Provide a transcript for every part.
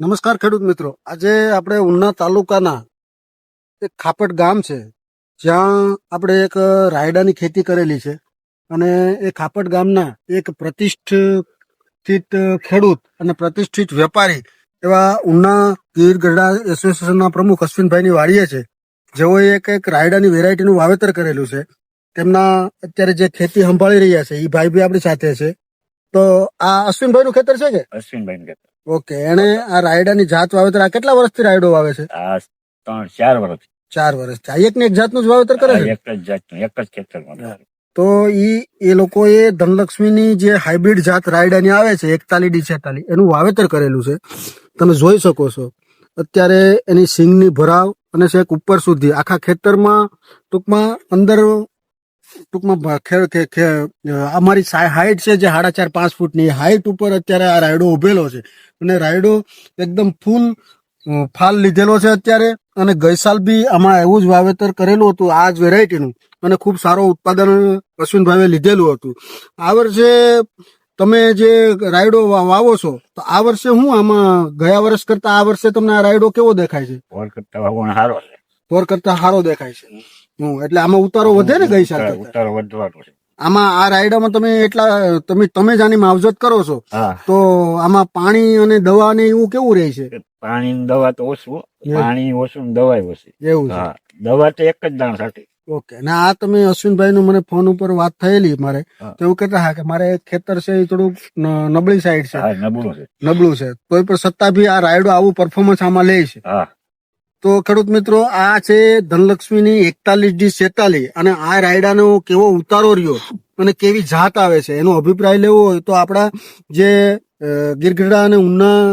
નમસ્કાર ખેડૂત મિત્રો, આજે આપણે ઉના તાલુકાના એક ખાપટ ગામ છે જ્યાં આપણે એક રાયડાની ખેતી કરેલી છે અને એ ખાપટ ગામના એક પ્રતિષ્ઠિત ખેડૂત અને પ્રતિષ્ઠિત વેપારી એવા ઉના ગીર ગઢડા એસોસિએશનના પ્રમુખ અશ્વિનભાઈની વાડીએ છે, જેઓએ એક રાયડાની વેરાયટીનું વાવેતર કરેલું છે. તેમના અત્યારે જે ખેતી સંભાળી રહ્યા છે એ ભાઈ બી આપણી સાથે છે. તો આ અશ્વિનભાઈનું ખેતર છે કે? અશ્વિનભાઈ ખેતર. ઓકે, એને આ રાયડાની જાત વાવેતર આ કેટલા વર્ષથી રાયડો વાવે છે? આ 4 વર્ષ. 4 વર્ષથી. આ એક ને એક જાતનું જ વાવેતર કરે છે? એક જ જાતનું, એક જ ખેતરમાં. તો એ લોકોએ ધનલક્ષ્મીની જે હાઇબ્રિડ જાત રાયડાની આવે છે 41D46 એનું વાવેતર કરેલું છે. તમે જોઈ શકો છો અત્યારે એની સિંગની ભરાવ અને છેક ઉપર સુધી આખા ખેતરમાં અમારી હાઈટ છે જે 4.5-5 ફૂટની હાઈટ ઉપર અત્યારે આ રાયડો ઉભેલો છે અને રાયડો એકદમ ફૂલ ફાલ લીધેલો છે અત્યારે. અને ગઈ સાલ બી આમાં એવું જ વાવેતર કરેલું હતું આ જ વેરાયટીનું અને ખૂબ સારો ઉત્પાદન અશ્વિનભાઈએ લીધેલું હતું. આ વર્ષે તમે જે રાયડો વાવો છો તો આ વર્ષે હું આમાં ગયા વર્ષ કરતા આ વર્ષે તમને આ રાયડો કેવો દેખાય છે? ફોર કરતા સારો છે. ફોર કરતા સારો દેખાય છે. એટલે આમાં ઉતારો વધે ને ગઈ સાલ? ઉતારો વધવાનો છે. આમાં આ રાયડામાં તમે જ આની માવજત કરો છો તો આમાં પાણી અને દવા ને એવું કેવું રહે છે? પાણી દવા તો ઓછું, પાણી ઓછું દવા ઓછી. એવું છે? દવા તો એક જ દાણ સાથે. ઓકે. ને આ તમે અશ્વિનભાઈ નું મને ફોન ઉપર વાત થયેલી મારે તો એવું કહેતા હા કે મારે ખેતર છે એ થોડુંક નબળી સાઈડ છે, નબળું છે, તોય પણ છતાં બી આ રાયડો આવું પરફોર્મન્સ આમાં લે છે. તો ખેડૂત મિત્રો, આ છે ધનલક્ષ્મીની 41D46 અને આ રાયડાનો કેવો ઉતારો રહ્યો અને કેવી જાત આવે છે એનો અભિપ્રાય લેવો હોય તો આપણા જે ગીર ગઢડા અને ઉના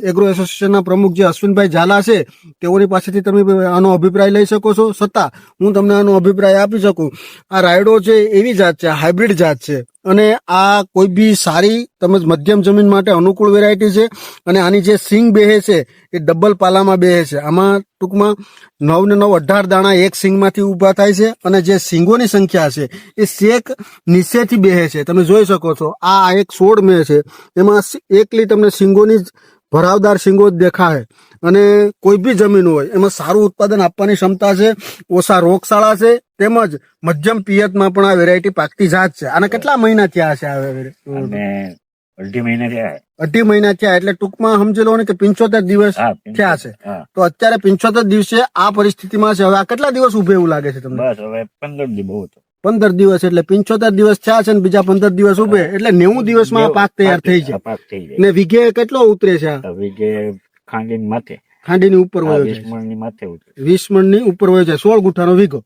એગ્રો એસોસિએશનના પ્રમુખ જે અશ્વિનભાઈ ઝાલા છે તેઓની પાસેથી તમે આનો અભિપ્રાય લઈ શકો છો. છતાં હું તમને આનો અભિપ્રાય આપી શકું. આ રાયડો છે એવી જાત છે, હાઇબ્રિડ જાત છે અને આ કોઈ બી સારી તેમજ મધ્યમ જમીન માટે અનુકૂળ વેરાયટી છે. અને આની જે સિંગ બેહે છે એ ડબલ પાલામાં બેહે છે. આમાં ટૂંકમાં 9 ને 9 18 દાણા એક સિંગમાંથી ઉભા થાય છે અને જે સિંગોની સંખ્યા છે એ શેક નીચેથી બેહે છે. તમે જોઈ શકો છો આ એક 16 મે છે, એમાં એકલી તમને સિંગોની ભરાવદાર સિંગો જ દેખાય અને કોઈ બી જમીન હોય એમાં સારું ઉત્પાદન આપવાની ક્ષમતા છે, ઓછા રોગશાળા છે, તેમજ મધ્યમ પિયતમાં પણ આ વેરાયટી પાકતી જાત છે. આને કેટલા મહિના થયા છે? આ 2.5 મહિના થયા. 2.5 મહિના થયા એટલે ટૂંકમાં સમજી લો ને કે 75 દિવસ થયા છે. તો અત્યારે 75 દિવસે આ પરિસ્થિતિમાં છે. હવે આ કેટલા દિવસ ઉભે એવું લાગે છે તમને? બસ હવે 15 દિવસ બહુ 15 દિવસ એટલે 75 દિવસ થયા છે ને બીજા 15 દિવસ ઉભે એટલે 90 દિવસમાં પાક તૈયાર થઈ જાય. ને વીઘે કેટલો ઉતરે છે? વીઘે ખાંડીની ઉપર હોય છે, 20 મણની ઉપર હોય છે, 16 ગુઠાનો વીઘો.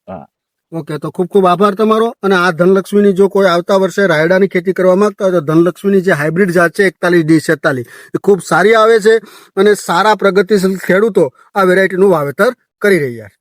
ઓકે, તો ખૂબ ખૂબ આભાર તમારો. અને આ ધનલક્ષ્મીની જો કોઈ આવતા વર્ષે રાયડાની ખેતી કરવા માંગતા હોય તો ધનલક્ષ્મીની જે હાઇબ્રિડ જાત છે 41D46 એ ખૂબ સારી આવે છે અને સારા પ્રગતિશીલ ખેડૂતો આ વેરાયટીનું વાવેતર કરી રહ્યા છે.